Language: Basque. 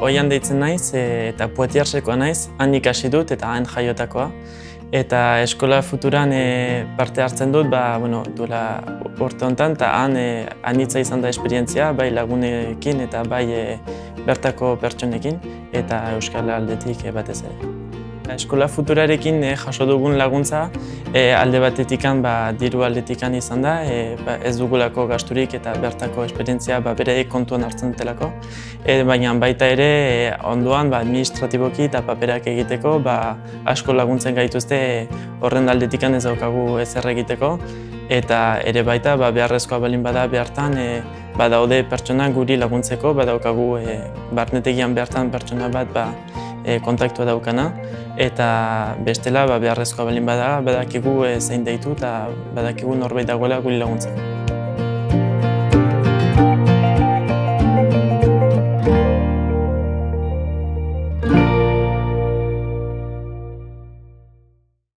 Oian deitzen naiz eta Poitiers-ekoa naiz, han ikasi dut eta han jaiotakoa. Eta eskola futuran parte hartzen dut, duela urte honetan, eta han anitza izan da esperientzia, bai lagunekin eta bai bertako pertsonekin, eta euskal aldetik batez ere. Eskola futurarekin jaso dugun laguntza alde batetikan diru aldetikan izan da, ez dugulako gasturik eta bertako esperientzia bere kontuan hartzen dutelako. Baina baita ere ondoan administratiboki eta paperak egiteko asko laguntzen gaituzte horren aldetikan ez daukagu ezer egiteko. Eta ere baita beharrezkoa balin bada behartan badaude pertsonak guri laguntzeko, badaukagu barnetegian bertan pertsona bat kontaktua daukana, eta bestela beharrezkoa balin bada badakigu zein deitu eta badakigu norbait dagoela guri laguntzeko.